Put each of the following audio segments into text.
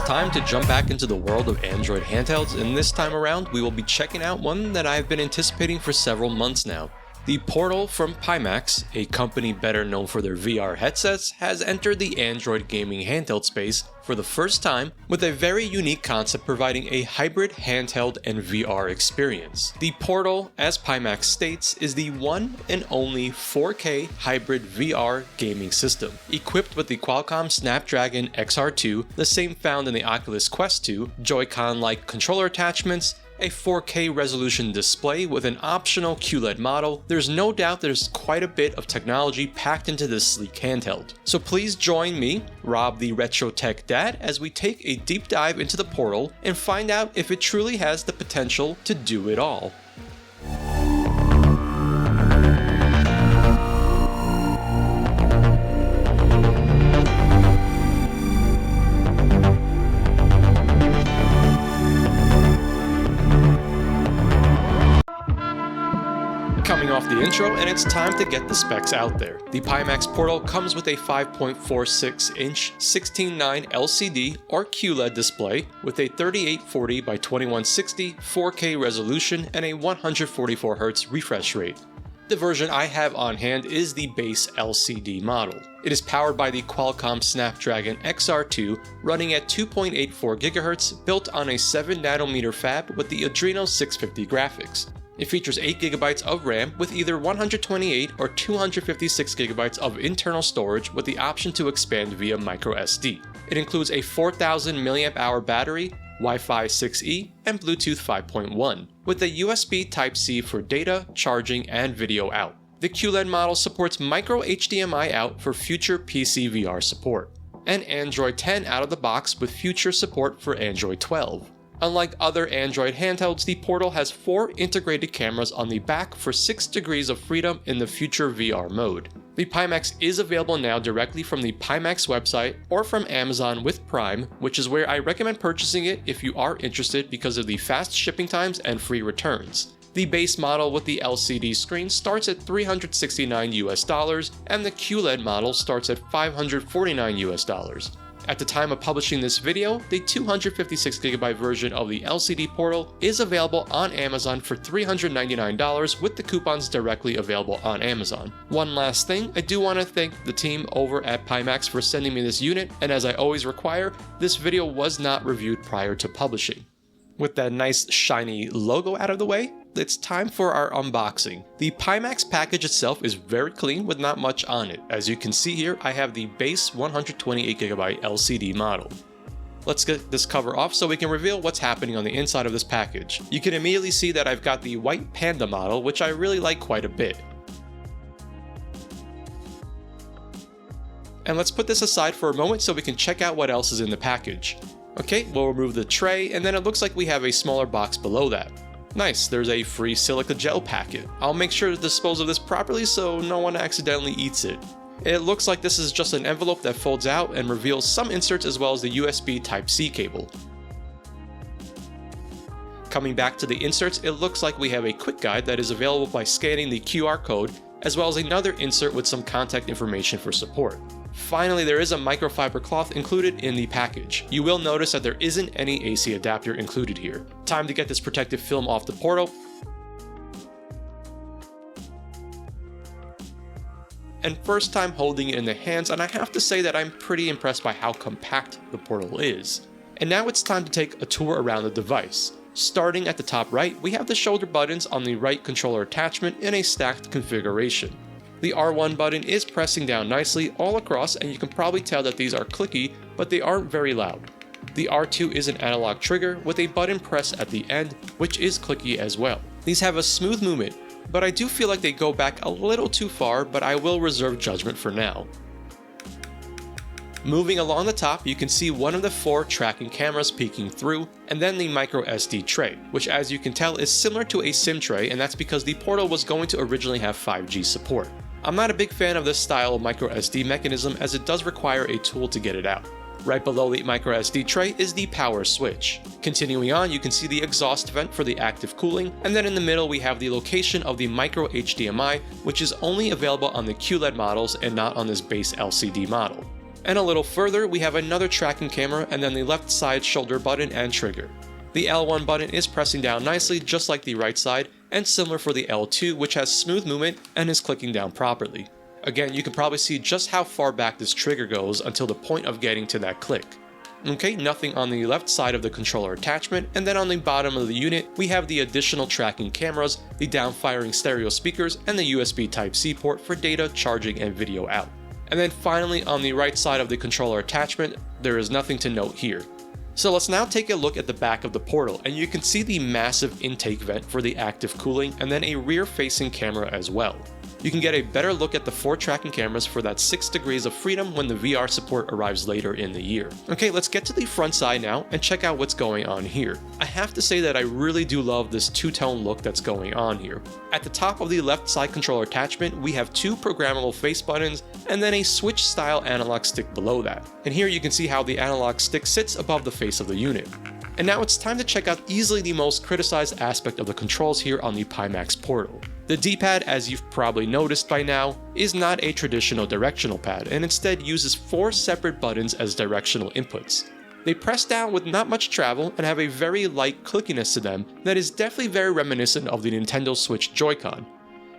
time to jump back into the world of Android handhelds, and this time around we will be checking out one that I've been anticipating for several months now. The Portal from Pimax, a company better known for their VR headsets, has entered the Android gaming handheld space for the first time with a very unique concept providing a hybrid handheld and VR experience. The Portal, as Pimax states, is the one and only 4K hybrid VR gaming system, equipped with the Qualcomm Snapdragon XR2, the same found in the Oculus Quest 2, joycon-like controller attachments, a 4K resolution display with an optional QLED model. There's no doubt there's quite a bit of technology packed into this sleek handheld. So please join me, Rob the Retro Tech Dad, as we take a deep dive into the Portal and find out if it truly has the potential to do it all. Coming off the intro, and it's time to get the specs out there. The Pimax Portal comes with a 5.46-inch 16:9 LCD or QLED display with a 3840 by 2160 4K resolution and a 144Hz refresh rate. The version I have on hand is the base LCD model. It is powered by the Qualcomm Snapdragon XR2 running at 2.84 GHz, built on a 7nm fab with the Adreno 650 graphics. It features 8GB of RAM with either 128 or 256GB of internal storage with the option to expand via microSD. It includes a 4000 mAh battery, Wi-Fi 6E, and Bluetooth 5.1, with a USB Type-C for data, charging, and video out. The QLED model supports micro HDMI out for future PC VR support, and Android 10 out of the box with future support for Android 12. Unlike other Android handhelds, the Portal has 4 integrated cameras on the back for 6 degrees of freedom in the future VR mode. The Pimax is available now directly from the Pimax website or from Amazon with Prime, which is where I recommend purchasing it if you are interested because of the fast shipping times and free returns. The base model with the LCD screen starts at $369 and the QLED model starts at $549. At the time of publishing this video, the 256GB version of the LCD Portal is available on Amazon for $399 with the coupons directly available on Amazon. One last thing, I do want to thank the team over at Pimax for sending me this unit, and as I always require, this video was not reviewed prior to publishing. With that nice shiny logo out of the way, it's time for our unboxing. The Pimax package itself is very clean with not much on it. As you can see here, I have the base 128GB LCD model. Let's get this cover off so we can reveal what's happening on the inside of this package. You can immediately see that I've got the white panda model, which I really like quite a bit. And let's put this aside for a moment so we can check out what else is in the package. Okay, we'll remove the tray, and then it looks like we have a smaller box below that. Nice, there's a free silica gel packet. I'll make sure to dispose of this properly so no one accidentally eats it. It looks like this is just an envelope that folds out and reveals some inserts as well as the USB Type-C cable. Coming back to the inserts, it looks like we have a quick guide that is available by scanning the QR code, as well as another insert with some contact information for support. Finally, there is a microfiber cloth included in the package. You will notice that there isn't any AC adapter included here. Time to get this protective film off the Portal. And first time holding it in the hands, and I have to say that I'm pretty impressed by how compact the Portal is. And now it's time to take a tour around the device. Starting at the top right, we have the shoulder buttons on the right controller attachment in a stacked configuration. The R1 button is pressing down nicely all across, and you can probably tell that these are clicky, but they aren't very loud. The R2 is an analog trigger with a button press at the end, which is clicky as well. These have a smooth movement, but I do feel like they go back a little too far, but I will reserve judgment for now. Moving along the top, you can see one of the 4 tracking cameras peeking through, and then the microSD tray, which as you can tell is similar to a SIM tray, and that's because the Portal was going to originally have 5G support. I'm not a big fan of this style of microSD mechanism as it does require a tool to get it out. Right below the microSD tray is the power switch. Continuing on, you can see the exhaust vent for the active cooling, and then in the middle we have the location of the micro HDMI, which is only available on the QLED models and not on this base LCD model. And a little further, we have another tracking camera and then the left side shoulder button and trigger. The L1 button is pressing down nicely just like the right side, and similar for the L2, which has smooth movement and is clicking down properly. Again, you can probably see just how far back this trigger goes until the point of getting to that click. Okay, nothing on the left side of the controller attachment, and then on the bottom of the unit, we have the additional tracking cameras, the down-firing stereo speakers, and the USB Type-C port for data, charging, and video out. And then finally, on the right side of the controller attachment, there is nothing to note here. So let's now take a look at the back of the Portal, and you can see the massive intake vent for the active cooling, and then a rear-facing camera as well. You can get a better look at the 4 tracking cameras for that 6 degrees of freedom when the VR support arrives later in the year. Okay, let's get to the front side now and check out what's going on here. I have to say that I really do love this two-tone look that's going on here. At the top of the left side controller attachment, we have 2 programmable face buttons and then a switch style analog stick below that. And here you can see how the analog stick sits above the face of the unit. And now it's time to check out easily the most criticized aspect of the controls here on the Pimax Portal. The D-pad, as you've probably noticed by now, is not a traditional directional pad and instead uses 4 separate buttons as directional inputs. They press down with not much travel and have a very light clickiness to them that is definitely very reminiscent of the Nintendo Switch Joy-Con.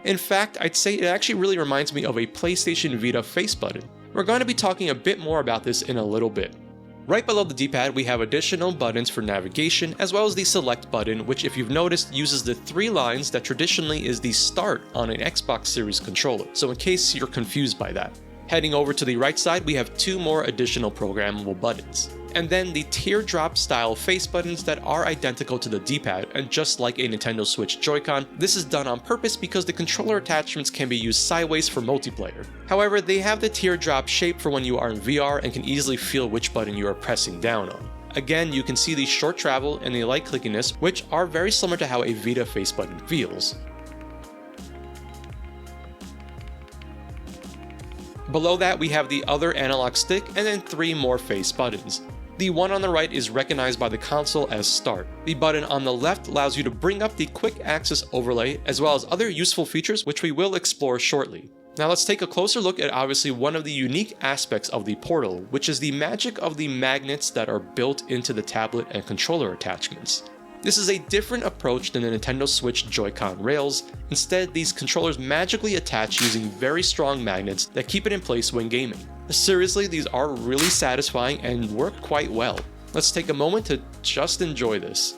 In fact, I'd say it actually really reminds me of a PlayStation Vita face button. We're going to be talking a bit more about this in a little bit. Right below the D-pad, we have additional buttons for navigation, as well as the select button, which if you've noticed uses the 3 lines that traditionally is the start on an Xbox Series controller, so in case you're confused by that. Heading over to the right side, we have 2 more additional programmable buttons. And then the teardrop style face buttons that are identical to the D-pad, and just like a Nintendo Switch Joy-Con, this is done on purpose because the controller attachments can be used sideways for multiplayer. However, they have the teardrop shape for when you are in VR and can easily feel which button you are pressing down on. Again, you can see the short travel and the light clickiness, which are very similar to how a Vita face button feels. Below that, we have the other analog stick and then 3 more face buttons. The one on the right is recognized by the console as Start. The button on the left allows you to bring up the quick access overlay as well as other useful features which we will explore shortly. Now let's take a closer look at obviously one of the unique aspects of the Portal, which is the magic of the magnets that are built into the tablet and controller attachments. This is a different approach than the Nintendo Switch Joy-Con rails. Instead, these controllers magically attach using very strong magnets that keep it in place when gaming. Seriously, these are really satisfying and work quite well. Let's take a moment to just enjoy this.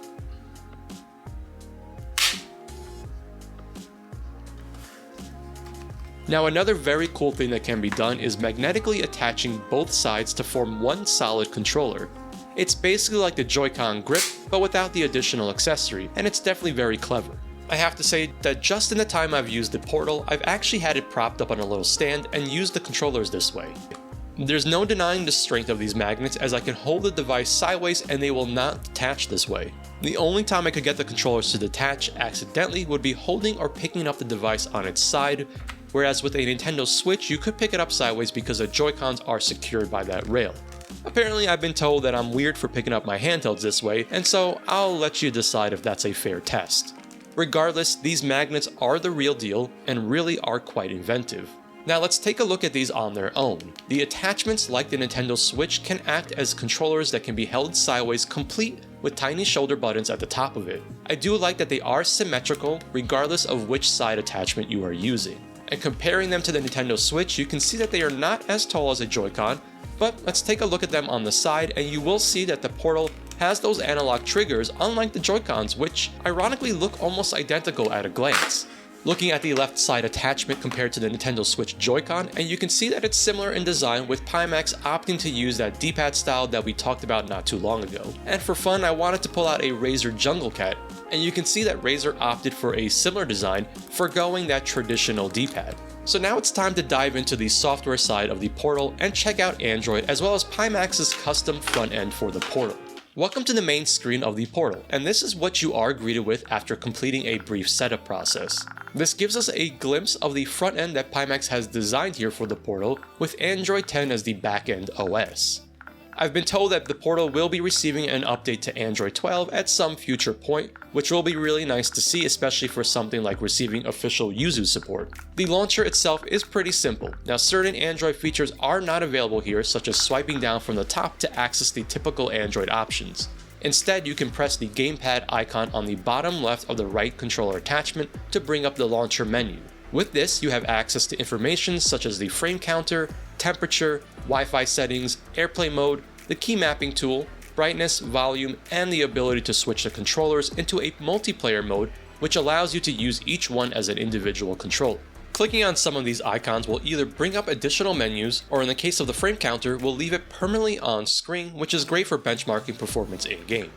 Now another very cool thing that can be done is magnetically attaching both sides to form one solid controller. It's basically like the Joy-Con grip, but without the additional accessory, and it's definitely very clever. I have to say that just in the time I've used the Portal, I've actually had it propped up on a little stand and used the controllers this way. There's no denying the strength of these magnets as I can hold the device sideways and they will not detach this way. The only time I could get the controllers to detach accidentally would be holding or picking up the device on its side, whereas with a Nintendo Switch you could pick it up sideways because the Joy-Cons are secured by that rail. Apparently I've been told that I'm weird for picking up my handhelds this way, and so I'll let you decide if that's a fair test. Regardless, these magnets are the real deal and really are quite inventive. Now let's take a look at these on their own. The attachments, like the Nintendo Switch, can act as controllers that can be held sideways, complete with tiny shoulder buttons at the top of it. I do like that they are symmetrical regardless of which side attachment you are using. And comparing them to the Nintendo Switch, you can see that they are not as tall as a Joy-Con, but let's take a look at them on the side and you will see that the Portal has those analog triggers unlike the Joy-Cons, which ironically look almost identical at a glance. Looking at the left side attachment compared to the Nintendo Switch Joy-Con, and you can see that it's similar in design, with Pimax opting to use that D-pad style that we talked about not too long ago. And for fun, I wanted to pull out a Razer Jungle Cat, and you can see that Razer opted for a similar design, forgoing that traditional D-pad. So now it's time to dive into the software side of the Portal and check out Android as well as Pimax's custom front end for the Portal. Welcome to the main screen of the Portal, and this is what you are greeted with after completing a brief setup process. This gives us a glimpse of the front end that Pimax has designed here for the Portal, with Android 10 as the back-end OS. I've been told that the Portal will be receiving an update to Android 12 at some future point, which will be really nice to see, especially for something like receiving official Yuzu support. The launcher itself is pretty simple. Now, certain Android features are not available here, such as swiping down from the top to access the typical Android options. Instead, you can press the gamepad icon on the bottom left of the right controller attachment to bring up the launcher menu. With this, you have access to information such as the frame counter, temperature, Wi-Fi settings, AirPlay mode, the key mapping tool, brightness, volume, and the ability to switch the controllers into a multiplayer mode, which allows you to use each one as an individual controller. Clicking on some of these icons will either bring up additional menus, or in the case of the frame counter, will leave it permanently on screen, which is great for benchmarking performance in-game.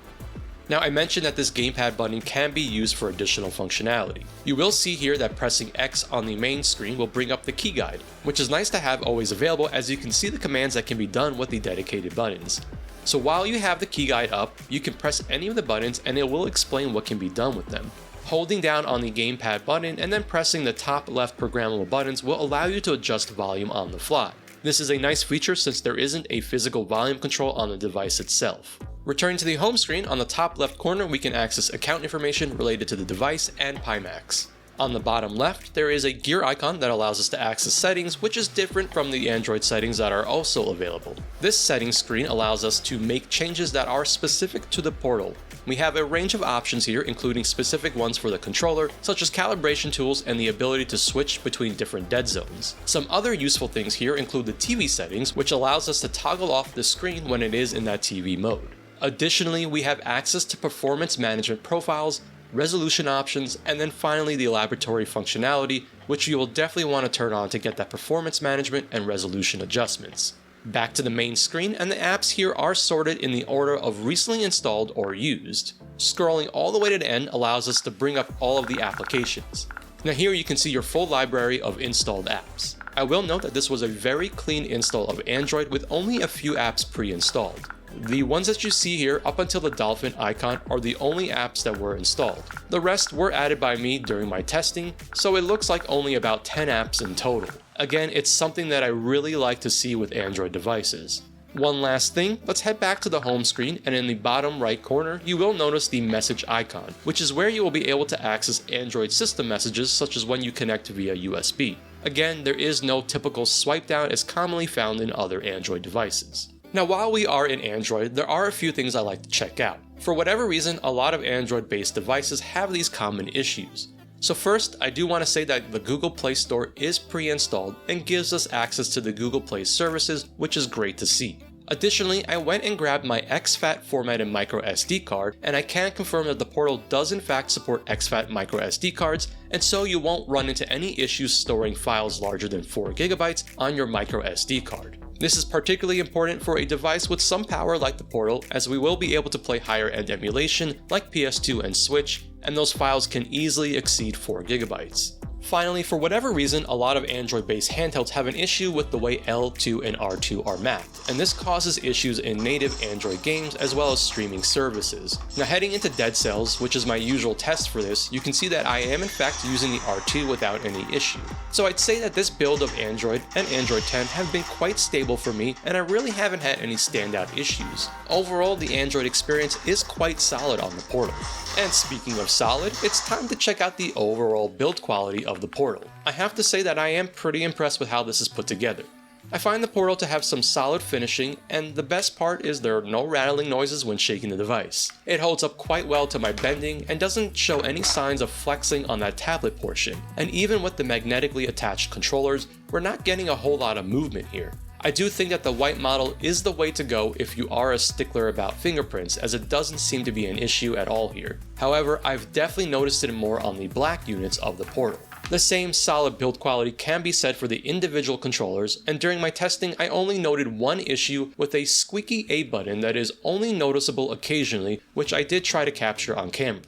Now, I mentioned that this gamepad button can be used for additional functionality. You will see here that pressing X on the main screen will bring up the key guide, which is nice to have always available as you can see the commands that can be done with the dedicated buttons. So while you have the key guide up, you can press any of the buttons and it will explain what can be done with them. Holding down on the gamepad button and then pressing the top left programmable buttons will allow you to adjust volume on the fly. This is a nice feature since there isn't a physical volume control on the device itself. Returning to the home screen, on the top left corner we can access account information related to the device and Pimax. On the bottom left, there is a gear icon that allows us to access settings, which is different from the Android settings that are also available. This settings screen allows us to make changes that are specific to the Portal. We have a range of options here, including specific ones for the controller, such as calibration tools and the ability to switch between different dead zones. Some other useful things here include the TV settings, which allows us to toggle off the screen when it is in that TV mode. Additionally, we have access to performance management profiles, resolution options, and then finally the laboratory functionality, which you will definitely want to turn on to get that performance management and resolution adjustments. Back to the main screen, and the apps here are sorted in the order of recently installed or used. Scrolling all the way to the end allows us to bring up all of the applications. Now here you can see your full library of installed apps. I will note that this was a very clean install of Android with only a few apps pre-installed. The ones that you see here up until the dolphin icon are the only apps that were installed. The rest were added by me during my testing, so it looks like only about 10 apps in total. Again, it's something that I really like to see with Android devices. One last thing, let's head back to the home screen, and in the bottom right corner, you will notice the message icon, which is where you will be able to access Android system messages such as when you connect via USB. Again, there is no typical swipe down as commonly found in other Android devices. Now, while we are in Android, there are a few things I like to check out. For whatever reason, a lot of Android-based devices have these common issues. So first, I do want to say that the Google Play Store is pre-installed and gives us access to the Google Play services, which is great to see. Additionally, I went and grabbed my exFAT formatted micro SD card, and I can confirm that the Portal does in fact support exFAT micro SD cards, and so you won't run into any issues storing files larger than 4 GB on your micro SD card. This is particularly important for a device with some power like the Portal, as we will be able to play higher end emulation like PS2 and Switch, and those files can easily exceed 4 GB. Finally, for whatever reason, a lot of Android-based handhelds have an issue with the way L2 and R2 are mapped, and this causes issues in native Android games as well as streaming services. Now, heading into Dead Cells, which is my usual test for this, you can see that I am in fact using the R2 without any issue. So I'd say that this build of Android and Android 10 have been quite stable for me, and I really haven't had any standout issues. Overall, the Android experience is quite solid on the Portal. And speaking of solid, it's time to check out the overall build quality of the Portal. I have to say that I am pretty impressed with how this is put together. I find the Portal to have some solid finishing, and the best part is there are no rattling noises when shaking the device. It holds up quite well to my bending and doesn't show any signs of flexing on that tablet portion, and even with the magnetically attached controllers, we're not getting a whole lot of movement here. I do think that the white model is the way to go if you are a stickler about fingerprints, as it doesn't seem to be an issue at all here. However, I've definitely noticed it more on the black units of the Portal. The same solid build quality can be said for the individual controllers, and during my testing I only noted one issue with a squeaky A button that is only noticeable occasionally, which I did try to capture on camera.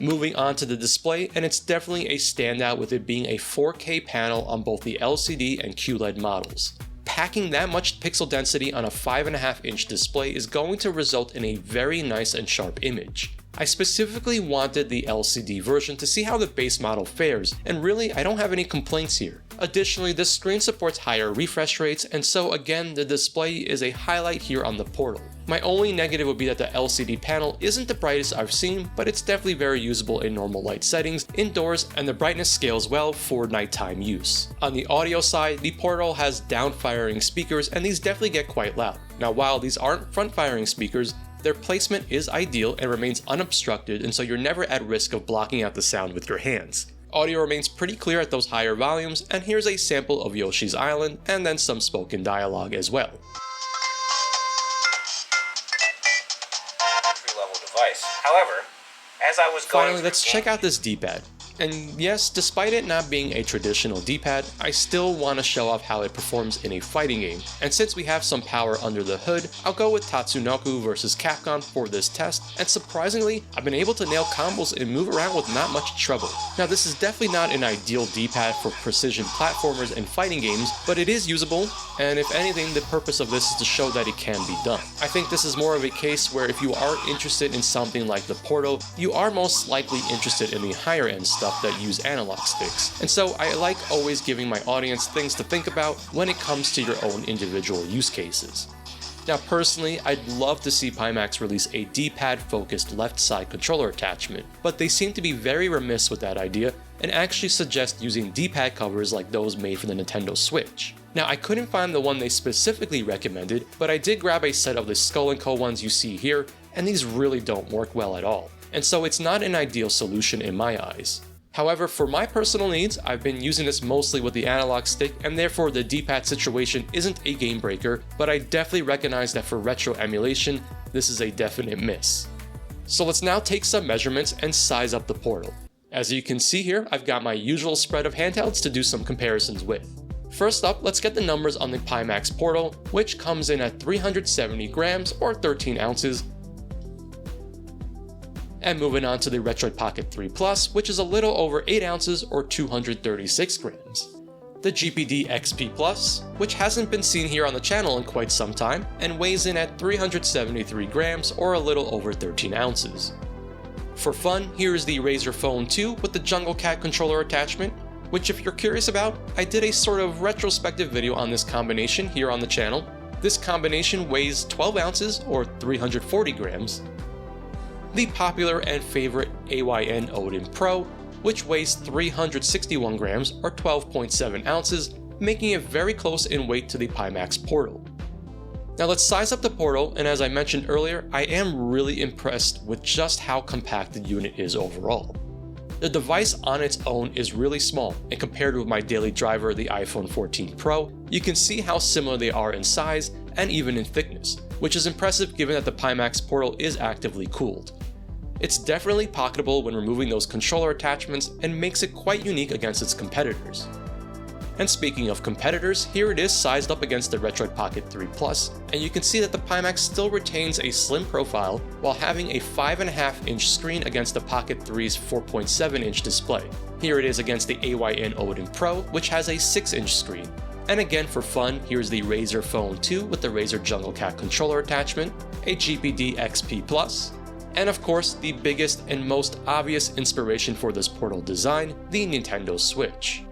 Moving on to the display, and it's definitely a standout with it being a 4K panel on both the LCD and QLED models. Packing that much pixel density on a 5.5-inch display is going to result in a very nice and sharp image. I specifically wanted the LCD version to see how the base model fares, and really I don't have any complaints here. Additionally, this screen supports higher refresh rates, and so again, the display is a highlight here on the Portal. My only negative would be that the LCD panel isn't the brightest I've seen, but it's definitely very usable in normal light settings, indoors, and the brightness scales well for nighttime use. On the audio side, the Portal has down-firing speakers, and these definitely get quite loud. Now, while these aren't front-firing speakers, their placement is ideal and remains unobstructed, and so you're never at risk of blocking out the sound with your hands. Audio remains pretty clear at those higher volumes, and here's a sample of Yoshi's Island, and then some spoken dialogue as well. However, as I was going Finally, let's check out this D-pad. And yes, despite it not being a traditional D-pad, I still want to show off how it performs in a fighting game. And since we have some power under the hood, I'll go with Tatsunoko vs Capcom for this test, and surprisingly, I've been able to nail combos and move around with not much trouble. Now, this is definitely not an ideal D-pad for precision platformers and fighting games, but it is usable, and if anything, the purpose of this is to show that it can be done. I think this is more of a case where if you are interested in something like the Portal, you are most likely interested in the higher end stuff that use analog sticks. And so I like always giving my audience things to think about when it comes to your own individual use cases. Now personally, I'd love to see Pimax release a D-pad focused left side controller attachment, but they seem to be very remiss with that idea and actually suggest using D-pad covers like those made for the Nintendo Switch. Now I couldn't find the one they specifically recommended, but I did grab a set of the Skull & Co ones you see here, and these really don't work well at all. And so it's not an ideal solution in my eyes. However, for my personal needs, I've been using this mostly with the analog stick, and therefore the D-pad situation isn't a game breaker, but I definitely recognize that for retro emulation, this is a definite miss. So let's now take some measurements and size up the Portal. As you can see here, I've got my usual spread of handhelds to do some comparisons with. First up, let's get the numbers on the Pimax Portal, which comes in at 370 grams or 13 ounces, and moving on to the Retroid Pocket 3 Plus, which is a little over 8 ounces or 236 grams. The GPD XP Plus, which hasn't been seen here on the channel in quite some time, and weighs in at 373 grams or a little over 13 ounces. For fun, here is the Razer Phone 2 with the Jungle Cat controller attachment, which if you're curious about, I did a sort of retrospective video on this combination here on the channel. This combination weighs 12 ounces or 340 grams. The popular and favorite AYN Odin Pro, which weighs 361 grams or 12.7 ounces, making it very close in weight to the Pimax Portal. Now let's size up the Portal, and as I mentioned earlier, I am really impressed with just how compact the unit is overall. The device on its own is really small, and compared with my daily driver, the iPhone 14 Pro, you can see how similar they are in size and even in thickness, which is impressive given that the Pimax Portal is actively cooled. It's definitely pocketable when removing those controller attachments and makes it quite unique against its competitors. And speaking of competitors, here it is sized up against the Retroid Pocket 3 Plus, and you can see that the Pimax still retains a slim profile while having a 5.5-inch screen against the Pocket 3's 4.7-inch display. Here it is against the AYN Odin Pro, which has a 6-inch screen. And again for fun, here's the Razer Phone 2 with the Razer Jungle Cat controller attachment, a GPD XP Plus, and of course the biggest and most obvious inspiration for this Portal design, the Nintendo Switch.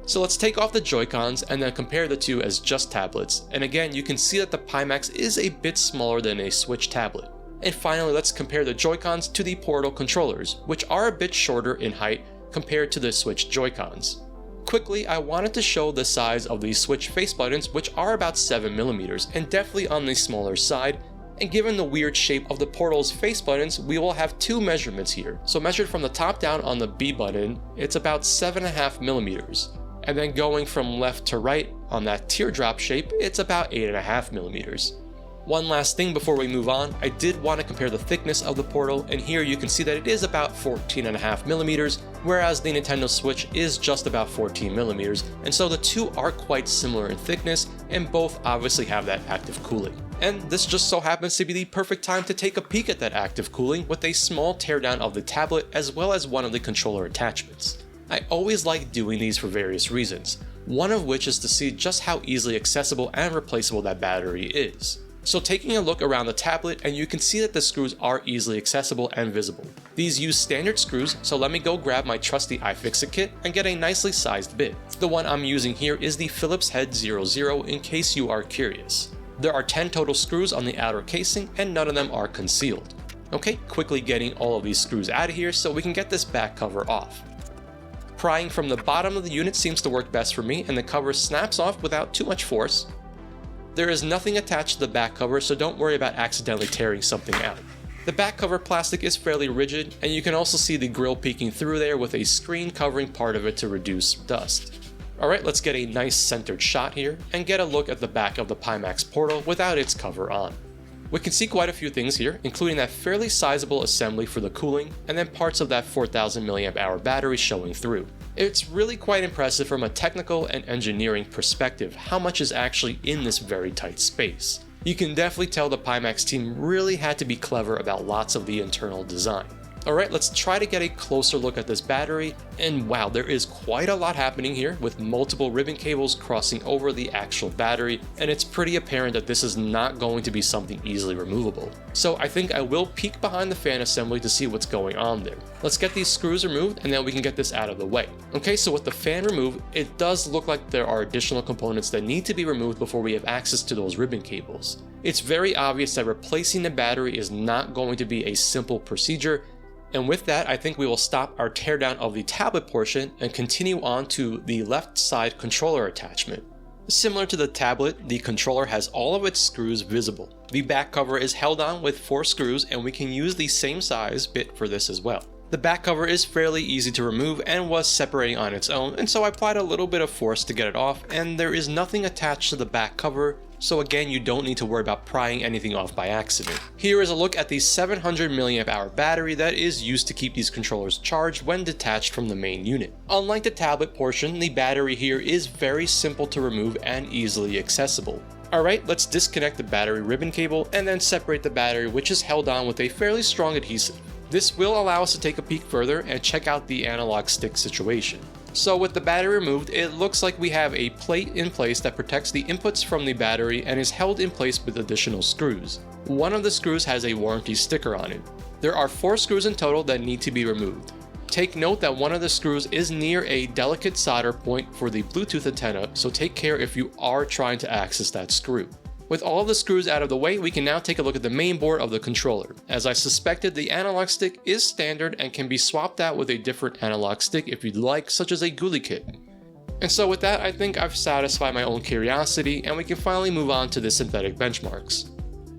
So let's take off the Joy-Cons and then compare the two as just tablets, and again you can see that the Pimax is a bit smaller than a Switch tablet. And finally let's compare the Joy-Cons to the Portal controllers, which are a bit shorter in height compared to the Switch Joy-Cons. Quickly, I wanted to show the size of the Switch face buttons, which are about 7mm and definitely on the smaller side. And given the weird shape of the Portal's face buttons, we will have two measurements here. So measured from the top down on the B button, it's about 7.5mm. And then going from left to right on that teardrop shape, it's about 8.5mm. One last thing before we move on, I did want to compare the thickness of the Portal, and here you can see that it is about 14.5mm, whereas the Nintendo Switch is just about 14mm, and so the two are quite similar in thickness, and both obviously have that active cooling. And this just so happens to be the perfect time to take a peek at that active cooling with a small teardown of the tablet as well as one of the controller attachments. I always like doing these for various reasons, one of which is to see just how easily accessible and replaceable that battery is. So taking a look around the tablet, and you can see that the screws are easily accessible and visible. These use standard screws, so let me go grab my trusty iFixit kit and get a nicely sized bit. The one I'm using here is the Phillips Head 00 in case you are curious. There are 10 total screws on the outer casing and none of them are concealed. Okay, quickly getting all of these screws out of here so we can get this back cover off. Prying from the bottom of the unit seems to work best for me, and the cover snaps off without too much force. There is nothing attached to the back cover, so don't worry about accidentally tearing something out. The back cover plastic is fairly rigid, and you can also see the grill peeking through there with a screen covering part of it to reduce dust. Alright, let's get a nice centered shot here, and get a look at the back of the Pimax Portal without its cover on. We can see quite a few things here, including that fairly sizable assembly for the cooling, and then parts of that 4000 mAh battery showing through. It's really quite impressive from a technical and engineering perspective how much is actually in this very tight space. You can definitely tell the Pimax team really had to be clever about lots of the internal design. Alright, let's try to get a closer look at this battery, and wow, there is quite a lot happening here with multiple ribbon cables crossing over the actual battery, and it's pretty apparent that this is not going to be something easily removable. So I think I will peek behind the fan assembly to see what's going on there. Let's get these screws removed and then we can get this out of the way. Okay, so with the fan removed, it does look like there are additional components that need to be removed before we have access to those ribbon cables. It's very obvious that replacing the battery is not going to be a simple procedure. And with that, I think we will stop our teardown of the tablet portion and continue on to the left side controller attachment. Similar to the tablet, the controller has all of its screws visible. The back cover is held on with 4 screws, and we can use the same size bit for this as well. The back cover is fairly easy to remove and was separating on its own, and so I applied a little bit of force to get it off, and there is nothing attached to the back cover, so again you don't need to worry about prying anything off by accident. Here is a look at the 700 mAh battery that is used to keep these controllers charged when detached from the main unit. Unlike the tablet portion, the battery here is very simple to remove and easily accessible. Alright, let's disconnect the battery ribbon cable and then separate the battery, which is held on with a fairly strong adhesive. This will allow us to take a peek further and check out the analog stick situation. So with the battery removed, it looks like we have a plate in place that protects the inputs from the battery and is held in place with additional screws. One of the screws has a warranty sticker on it. There are 4 screws in total that need to be removed. Take note that one of the screws is near a delicate solder point for the Bluetooth antenna, so take care if you are trying to access that screw. With all of the screws out of the way, we can now take a look at the main board of the controller. As I suspected, the analog stick is standard and can be swapped out with a different analog stick if you'd like, such as a Ghoulie kit. And so with that, I think I've satisfied my own curiosity, and we can finally move on to the synthetic benchmarks.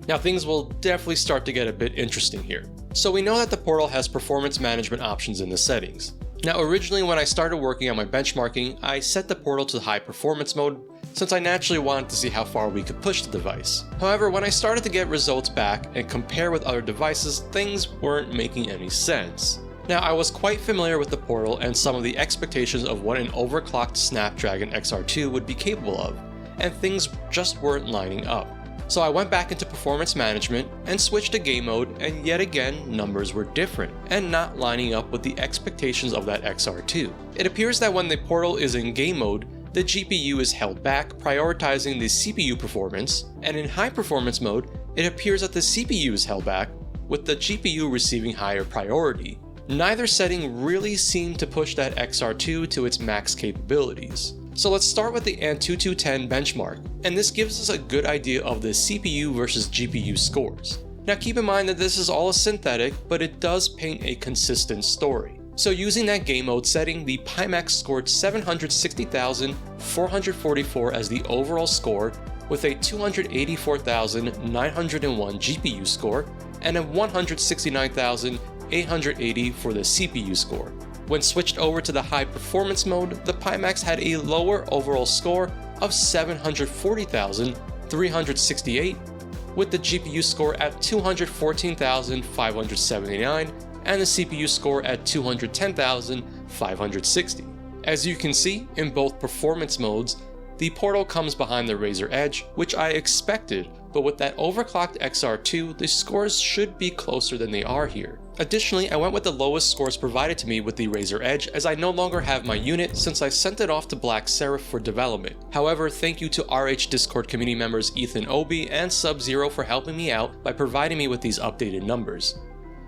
Now things will definitely start to get a bit interesting here. So we know that the Portal has performance management options in the settings. Now originally when I started working on my benchmarking, I set the Portal to high performance mode, since I naturally wanted to see how far we could push the device. However, when I started to get results back and compare with other devices, things weren't making any sense. Now, I was quite familiar with the Portal and some of the expectations of what an overclocked Snapdragon XR2 would be capable of, and things just weren't lining up. So I went back into performance management and switched to game mode, and yet again, numbers were different and not lining up with the expectations of that XR2. It appears that when the Portal is in game mode, the GPU is held back, prioritizing the CPU performance, and in high performance mode, it appears that the CPU is held back, with the GPU receiving higher priority. Neither setting really seemed to push that XR2 to its max capabilities. So let's start with the Antutu 10 benchmark, and this gives us a good idea of the CPU versus GPU scores. Now keep in mind that this is all a synthetic, but it does paint a consistent story. So using that game mode setting, the Pimax scored 760,444 as the overall score, with a 284,901 GPU score, and a 169,880 for the CPU score. When switched over to the high performance mode, the Pimax had a lower overall score of 740,368, with the GPU score at 214,579, and the CPU score at 210,560. As you can see, in both performance modes, the Portal comes behind the Razer Edge, which I expected, but with that overclocked XR2, the scores should be closer than they are here. Additionally, I went with the lowest scores provided to me with the Razer Edge, as I no longer have my unit since I sent it off to Black Seraph for development. However, thank you to RH Discord community members Ethan Obi and Sub-Zero for helping me out by providing me with these updated numbers.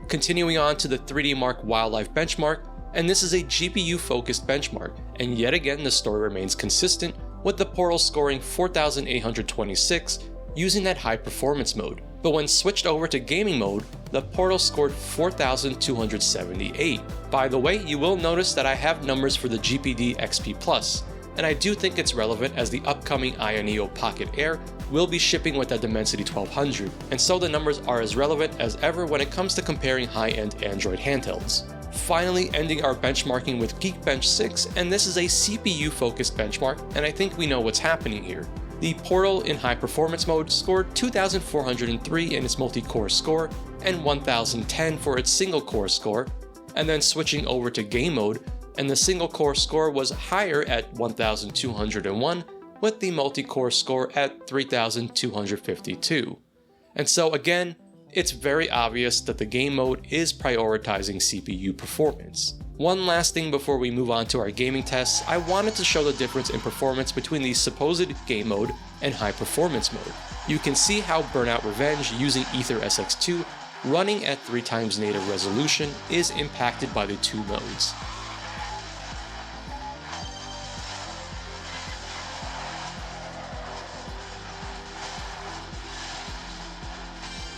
Continuing on to the 3D Mark Wildlife benchmark, and this is a GPU focused benchmark, and yet again the story remains consistent, with the Portal scoring 4,826 using that high performance mode. But when switched over to gaming mode, the Portal scored 4,278. By the way, you will notice that I have numbers for the GPD XP Plus, and I do think it's relevant as the upcoming Ioneo Pocket Air will be shipping with that Dimensity 1200, and so the numbers are as relevant as ever when it comes to comparing high-end Android handhelds. Finally, ending our benchmarking with Geekbench 6, and this is a CPU-focused benchmark, and I think we know what's happening here. The Portal in high performance mode scored 2,403 in its multi-core score, and 1,010 for its single-core score, and then switching over to game mode, and the single-core score was higher at 1,201, with the multi-core score at 3,252. And so again, it's very obvious that the game mode is prioritizing CPU performance. One last thing before we move on to our gaming tests, I wanted to show the difference in performance between the supposed game mode and high performance mode. You can see how Burnout Revenge using Ether SX2 running at 3 times native resolution is impacted by the two modes.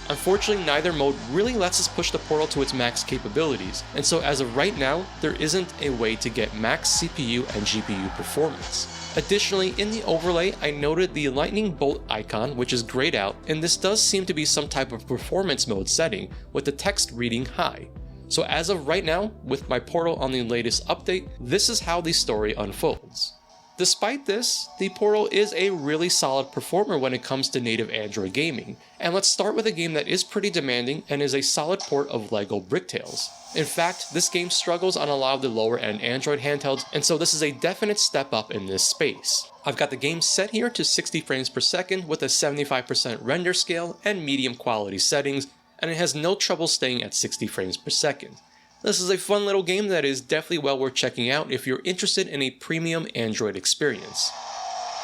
Unfortunately, neither mode really lets us push the Portal to its max capabilities, and so as of right now, there isn't a way to get max CPU and GPU performance. Additionally, in the overlay, I noted the lightning bolt icon, which is grayed out, and this does seem to be some type of performance mode setting, with the text reading high. So as of right now, with my Portal on the latest update, this is how the story unfolds. Despite this, the Portal is a really solid performer when it comes to native Android gaming, and let's start with a game that is pretty demanding and is a solid port of LEGO Bricktales. In fact, this game struggles on a lot of the lower end Android handhelds, and so this is a definite step up in this space. I've got the game set here to 60 frames per second with a 75% render scale and medium quality settings, and it has no trouble staying at 60 frames per second. This is a fun little game that is definitely well worth checking out if you're interested in a premium Android experience.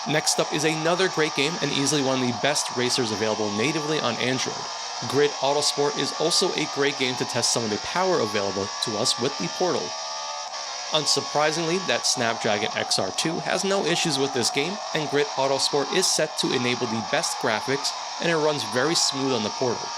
Next up is another great game and easily one of the best racers available natively on Android. Grid Autosport is also a great game to test some of the power available to us with the Portal. Unsurprisingly, that Snapdragon XR2 has no issues with this game, and Grid Autosport is set to enable the best graphics, and it runs very smooth on the Portal.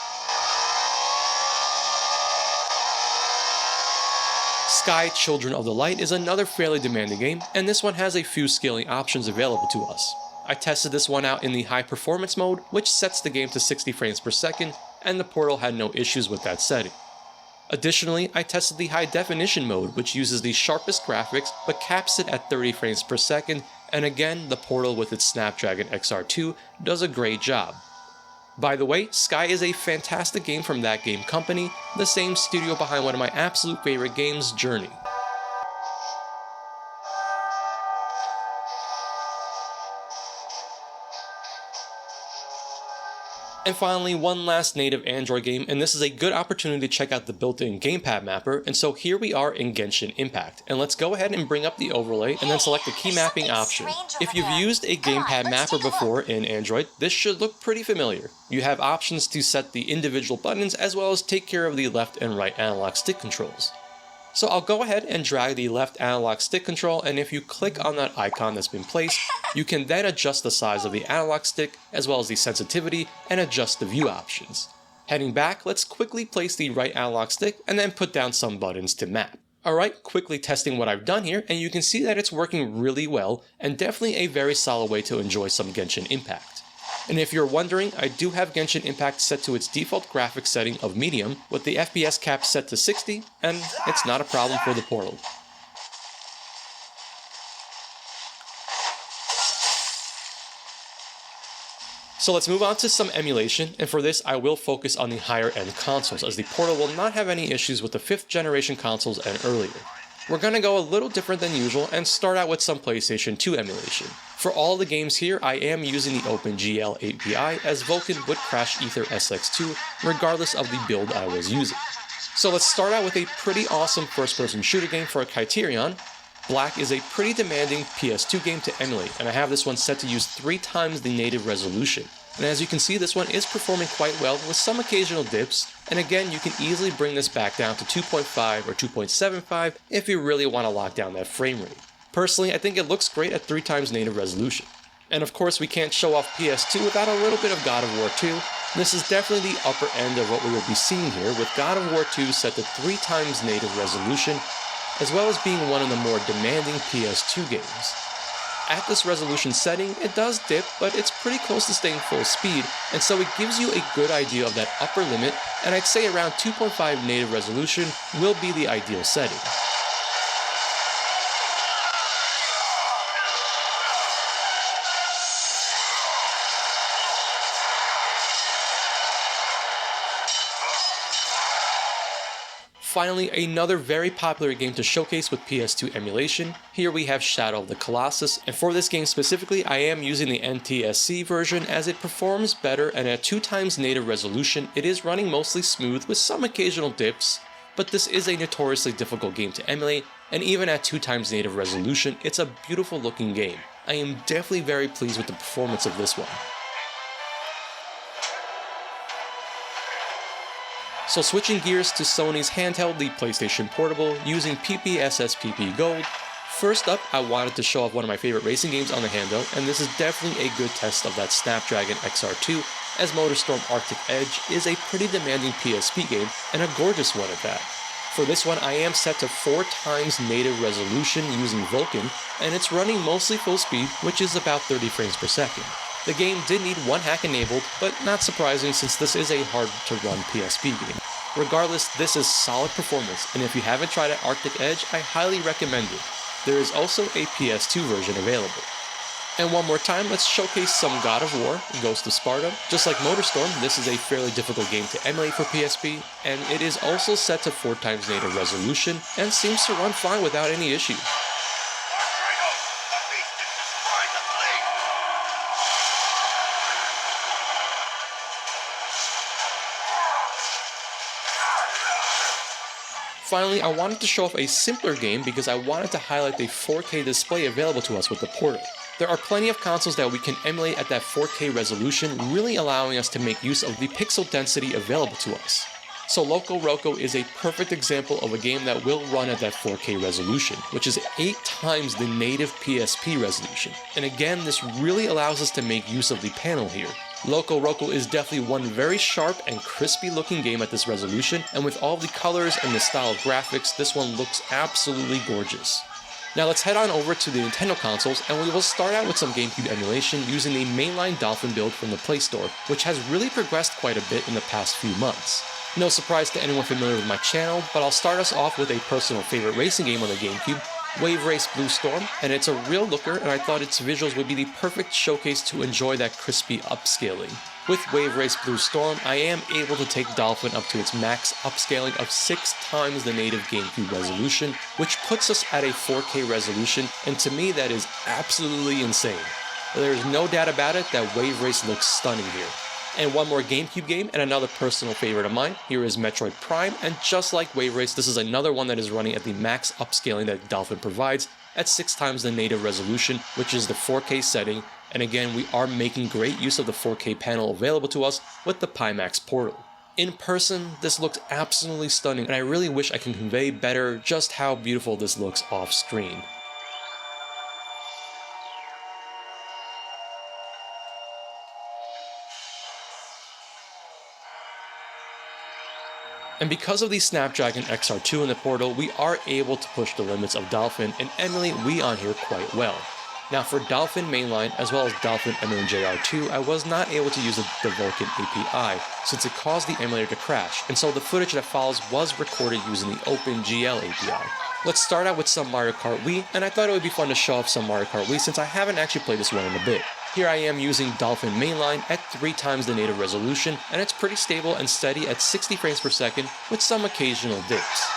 Sky Children of the Light is another fairly demanding game, and this one has a few scaling options available to us. I tested this one out in the high performance mode, which sets the game to 60 frames per second, and the Portal had no issues with that setting. Additionally, I tested the high definition mode, which uses the sharpest graphics but caps it at 30 frames per second, and again, the Portal with its Snapdragon XR2 does a great job. By the way, Sky is a fantastic game from That Game Company, the same studio behind one of my absolute favorite games, Journey. And finally, one last native Android game, and this is a good opportunity to check out the built-in Gamepad Mapper, and so here we are in Genshin Impact. And let's go ahead and bring up the overlay, and then select the key mapping option. If you've used a Gamepad Mapper before in Android, this should look pretty familiar. You have options to set the individual buttons, as well as take care of the left and right analog stick controls. So I'll go ahead and drag the left analog stick control, and if you click on that icon that's been placed, you can then adjust the size of the analog stick, as well as the sensitivity, and adjust the view options. Heading back, let's quickly place the right analog stick, and then put down some buttons to map. Alright, quickly testing what I've done here, and you can see that it's working really well, and definitely a very solid way to enjoy some Genshin Impact. And if you're wondering, I do have Genshin Impact set to its default graphics setting of medium, with the FPS cap set to 60, and it's not a problem for the Portal. So let's move on to some emulation, and for this I will focus on the higher end consoles, as the Portal will not have any issues with the 5th generation consoles and earlier. We're gonna go a little different than usual and start out with some PlayStation 2 emulation. For all the games here, I am using the OpenGL API, as Vulkan would crash Ether SX2 regardless of the build I was using. So let's start out with a pretty awesome first-person shooter game for a Criterion. Black is a pretty demanding PS2 game to emulate, and I have this one set to use 3 times the native resolution. And as you can see, this one is performing quite well with some occasional dips, and again, you can easily bring this back down to 2.5 or 2.75 if you really want to lock down that frame rate. Personally, I think it looks great at 3 times native resolution. And of course, we can't show off PS2 without a little bit of God of War 2. This is definitely the upper end of what we will be seeing here, with God of War 2 set to 3 times native resolution, as well as being one of the more demanding PS2 games. At this resolution setting, it does dip, but it's pretty close to staying full speed, and so it gives you a good idea of that upper limit, and I'd say around 2.5 native resolution will be the ideal setting. Finally, another very popular game to showcase with PS2 emulation. Here we have Shadow of the Colossus, and for this game specifically, I am using the NTSC version as it performs better, and at 2 times native resolution, it is running mostly smooth with some occasional dips, but this is a notoriously difficult game to emulate, and even at 2 times native resolution, it's a beautiful looking game. I am definitely very pleased with the performance of this one. So switching gears to Sony's handheld, the PlayStation Portable, using PPSSPP Gold. First up, I wanted to show off one of my favorite racing games on the handheld, and this is definitely a good test of that Snapdragon XR2, as MotorStorm Arctic Edge is a pretty demanding PSP game, and a gorgeous one at that. For this one, I am set to 4 times native resolution using Vulkan, and it's running mostly full speed, which is about 30 frames per second. The game did need 1 hack enabled, but not surprising since this is a hard to run PSP game. Regardless, this is solid performance, and if you haven't tried out Arctic Edge, I highly recommend it. There is also a PS2 version available. And one more time, let's showcase some God of War, Ghost of Sparta. Just like MotorStorm, this is a fairly difficult game to emulate for PSP, and it is also set to 4 times native resolution, and seems to run fine without any issue. Finally, I wanted to show off a simpler game because I wanted to highlight the 4K display available to us with the Portal. There are plenty of consoles that we can emulate at that 4K resolution, really allowing us to make use of the pixel density available to us. So Loco Roco is a perfect example of a game that will run at that 4K resolution, which is 8 times the native PSP resolution. And again, this really allows us to make use of the panel here. Loco Roco is definitely one very sharp and crispy looking game at this resolution, and with all the colors and the style of graphics, this one looks absolutely gorgeous. Now let's head on over to the Nintendo consoles, and we will start out with some Gamecube emulation using the mainline Dolphin build from the Play Store, which has really progressed quite a bit in the past few months. No surprise to anyone familiar with my channel, but I'll start us off with a personal favorite racing game on the Gamecube, Wave Race Blue Storm, and it's a real looker, and I thought its visuals would be the perfect showcase to enjoy that crispy upscaling. With Wave Race Blue Storm, I am able to take Dolphin up to its max upscaling of 6 times the native GameCube resolution, which puts us at a 4K resolution, and to me that is absolutely insane. There is no doubt about it that Wave Race looks stunning here. And one more GameCube game, and another personal favorite of mine. Here is Metroid Prime, and just like Wave Race, this is another one that is running at the max upscaling that Dolphin provides at 6 times the native resolution, which is the 4K setting, and again, we are making great use of the 4K panel available to us with the Pimax Portal. In person, this looks absolutely stunning, and I really wish I can convey better just how beautiful this looks off screen. And because of the Snapdragon XR2 in the Portal, we are able to push the limits of Dolphin and emulate Wii on here quite well. Now for Dolphin mainline, as well as Dolphin MMJR2, I was not able to use the Vulkan API, since it caused the emulator to crash, and so the footage that follows was recorded using the OpenGL API. Let's start out with some Mario Kart Wii, and I thought it would be fun to show off some Mario Kart Wii since I haven't actually played this one in a bit. Here I am using Dolphin mainline at 3 times the native resolution, and it's pretty stable and steady at 60 frames per second with some occasional dips.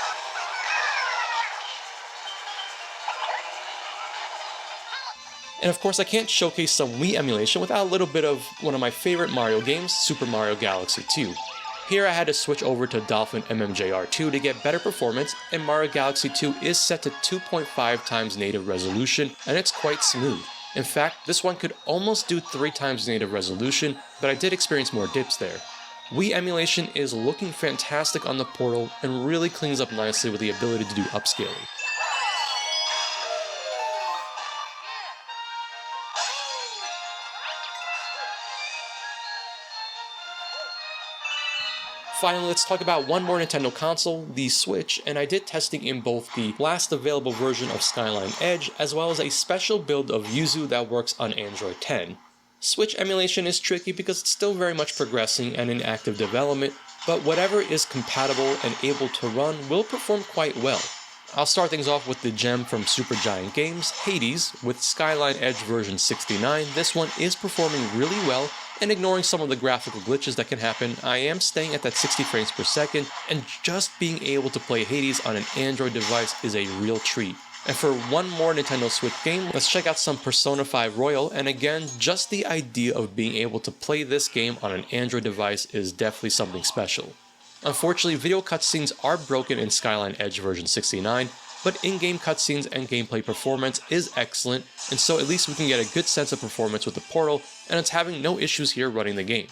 And of course I can't showcase some Wii emulation without a little bit of one of my favorite Mario games, Super Mario Galaxy 2. Here I had to switch over to Dolphin XR2 to get better performance, and Mario Galaxy 2 is set to 2.5 times native resolution, and it's quite smooth. In fact, this one could almost do 3 times native resolution, but I did experience more dips there. Wii Emulation is looking fantastic on the Portal and really cleans up nicely with the ability to do upscaling. Finally, let's talk about one more Nintendo console, the Switch, and I did testing in both the last available version of Skyline Edge as well as a special build of Yuzu that works on Android 10. Switch emulation is tricky because it's still very much progressing and in active development, but whatever is compatible and able to run will perform quite well. I'll start things off with the gem from Supergiant Games, Hades, with Skyline Edge version 69. This one is performing really well, and ignoring some of the graphical glitches that can happen, I am staying at that 60 frames per second, and just being able to play Hades on an Android device is a real treat. And for one more Nintendo Switch game, let's check out some Persona 5 Royal, and again, just the idea of being able to play this game on an Android device is definitely something special. Unfortunately, video cutscenes are broken in Skyline Edge version 69, but in-game cutscenes and gameplay performance is excellent, and so at least we can get a good sense of performance with the Portal, and it's having no issues here running the game.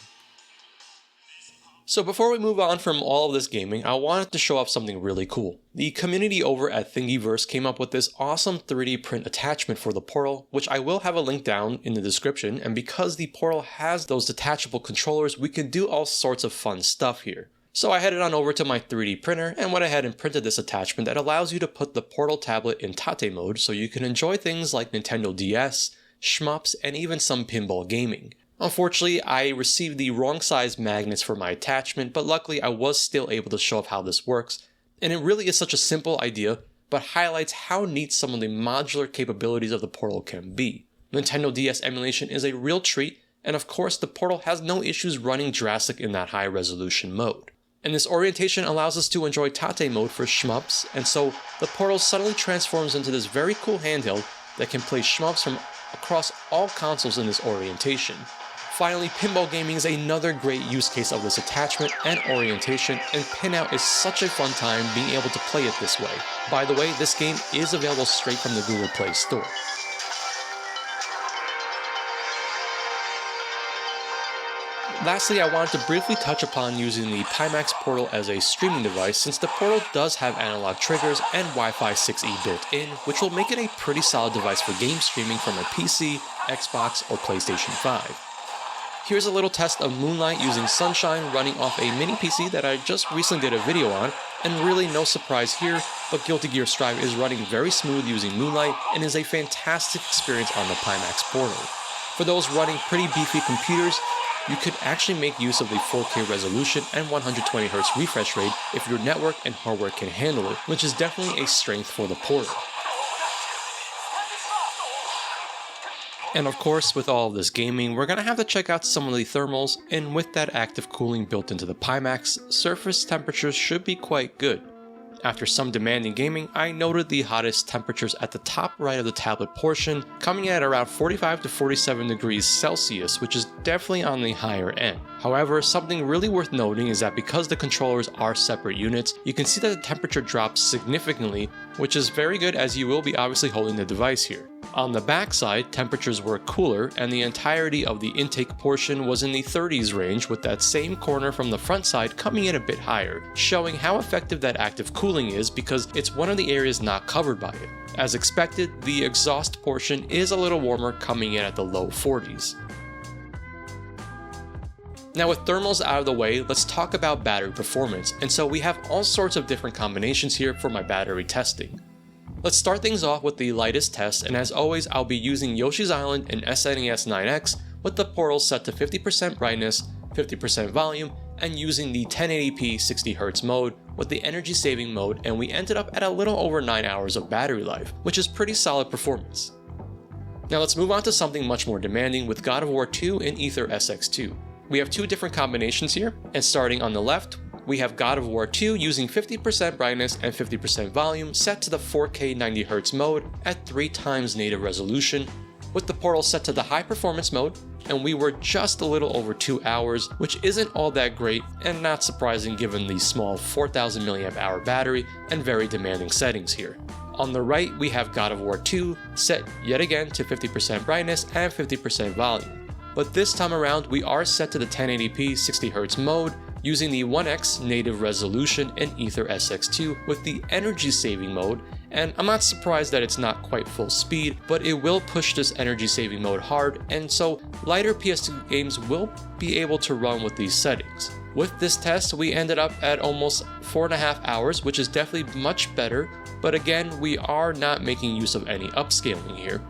So before we move on from all of this gaming, I wanted to show off something really cool. The community over at Thingiverse came up with this awesome 3D print attachment for the Portal, which I will have a link down in the description, and because the Portal has those detachable controllers, we can do all sorts of fun stuff here. So I headed on over to my 3D printer and went ahead and printed this attachment that allows you to put the Portal tablet in TATE mode so you can enjoy things like Nintendo DS, Shmups, and even some pinball gaming. Unfortunately, I received the wrong size magnets for my attachment, but luckily I was still able to show off how this works, and it really is such a simple idea, but highlights how neat some of the modular capabilities of the Portal can be. Nintendo DS emulation is a real treat, and of course the Portal has no issues running Jurassic in that high resolution mode. And this orientation allows us to enjoy TATE mode for Shmups, and so the Portal suddenly transforms into this very cool handheld that can play Shmups from across all consoles in this orientation. Finally, pinball gaming is another great use case of this attachment and orientation, and Pinout is such a fun time being able to play it this way. By the way, this game is available straight from the Google Play Store. Lastly, I wanted to briefly touch upon using the Pimax Portal as a streaming device, since the Portal does have analog triggers and Wi-Fi 6E built in, which will make it a pretty solid device for game streaming from a PC, Xbox, or PlayStation 5. Here's a little test of Moonlight using Sunshine running off a mini PC that I just recently did a video on, and really no surprise here, but Guilty Gear Strive is running very smooth using Moonlight and is a fantastic experience on the Pimax Portal. For those running pretty beefy computers, you could actually make use of the 4K resolution and 120Hz refresh rate if your network and hardware can handle it, which is definitely a strength for the Portal. And of course, with all of this gaming, we're going to have to check out some of the thermals, and with that active cooling built into the Pimax, surface temperatures should be quite good. After some demanding gaming, I noted the hottest temperatures at the top right of the tablet portion, coming in at around 45 to 47 degrees Celsius, which is definitely on the higher end. However, something really worth noting is that because the controllers are separate units, you can see that the temperature drops significantly, which is very good as you will be obviously holding the device here. On the back side, temperatures were cooler, and the entirety of the intake portion was in the 30s range, with that same corner from the front side coming in a bit higher, showing how effective that active cooling is because it's one of the areas not covered by it. As expected, the exhaust portion is a little warmer, coming in at the low 40s. Now with thermals out of the way, let's talk about battery performance, and so we have all sorts of different combinations here for my battery testing. Let's start things off with the lightest test, and as always I'll be using Yoshi's Island and SNES 9X with the Portal set to 50% brightness, 50% volume, and using the 1080p 60Hz mode with the energy saving mode, and we ended up at a little over 9 hours of battery life, which is pretty solid performance. Now let's move on to something much more demanding with God of War 2 and Aether SX2. We have two different combinations here, and starting on the left, we have God of War 2 using 50% brightness and 50% volume set to the 4K 90Hz mode at 3 times native resolution, with the Portal set to the high performance mode, and we were just a little over 2 hours, which isn't all that great and not surprising given the small 4000 mAh battery and very demanding settings here. On the right, we have God of War 2 set yet again to 50% brightness and 50% volume. But this time around, we are set to the 1080p 60Hz mode using the 1x native resolution in Aether SX2 with the energy saving mode, and I'm not surprised that it's not quite full speed, but it will push this energy saving mode hard, and so lighter PS2 games will be able to run with these settings. With this test, we ended up at almost 4.5 hours, which is definitely much better, but again, we are not making use of any upscaling here.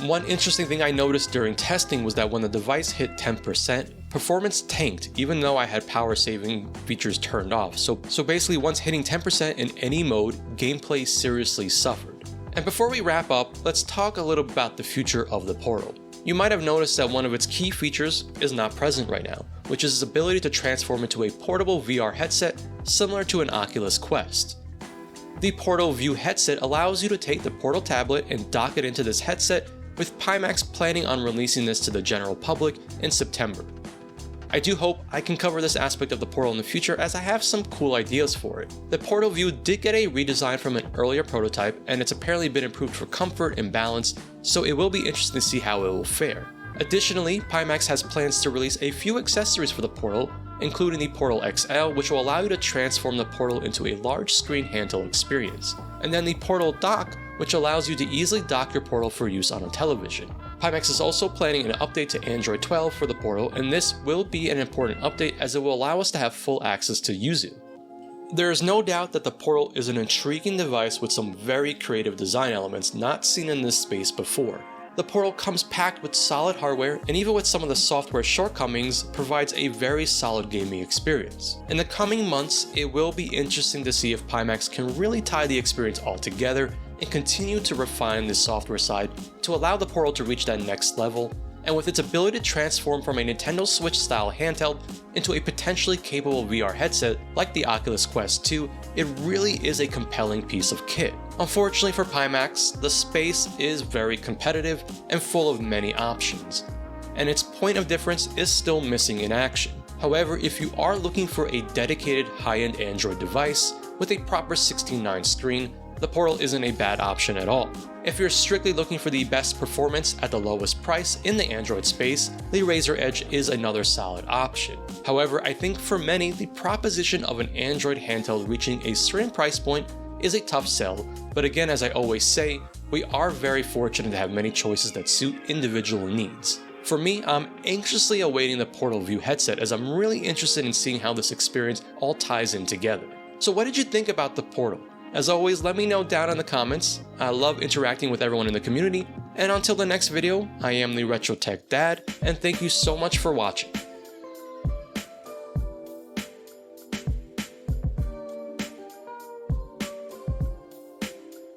One interesting thing I noticed during testing was that when the device hit 10%, performance tanked even though I had power saving features turned off. So basically once hitting 10% in any mode, gameplay seriously suffered. And before we wrap up, let's talk a little about the future of the Portal. You might have noticed that one of its key features is not present right now, which is its ability to transform into a portable VR headset similar to an Oculus Quest. The Portal View headset allows you to take the Portal tablet and dock it into this headset, with Pimax planning on releasing this to the general public in September. I do hope I can cover this aspect of the Portal in the future, as I have some cool ideas for it. The Portal View did get a redesign from an earlier prototype, and it's apparently been improved for comfort and balance, so it will be interesting to see how it will fare. Additionally, Pimax has plans to release a few accessories for the Portal, including the Portal XL, which will allow you to transform the Portal into a large screen handheld experience, and then the Portal Dock, which allows you to easily dock your Portal for use on a television. Pimax is also planning an update to Android 12 for the Portal, and this will be an important update as it will allow us to have full access to Yuzu. There is no doubt that the Portal is an intriguing device with some very creative design elements not seen in this space before. The Portal comes packed with solid hardware, and even with some of the software shortcomings, provides a very solid gaming experience. In the coming months, it will be interesting to see if Pimax can really tie the experience all together and continue to refine the software side to allow the Portal to reach that next level, and with its ability to transform from a Nintendo Switch style handheld into a potentially capable VR headset like the Oculus Quest 2, it really is a compelling piece of kit. Unfortunately for Pimax, the space is very competitive and full of many options, and its point of difference is still missing in action. However, if you are looking for a dedicated high-end Android device with a proper 16:9 screen, the Portal isn't a bad option at all. If you're strictly looking for the best performance at the lowest price in the Android space, the Razer Edge is another solid option. However, I think for many, the proposition of an Android handheld reaching a certain price point is a tough sell, but again, as I always say, we are very fortunate to have many choices that suit individual needs. For me, I'm anxiously awaiting the Portal View headset, as I'm really interested in seeing how this experience all ties in together. So what did you think about the Portal? As always, let me know down in the comments. I love interacting with everyone in the community, and until the next video, I am the Retro Tech Dad, and thank you so much for watching.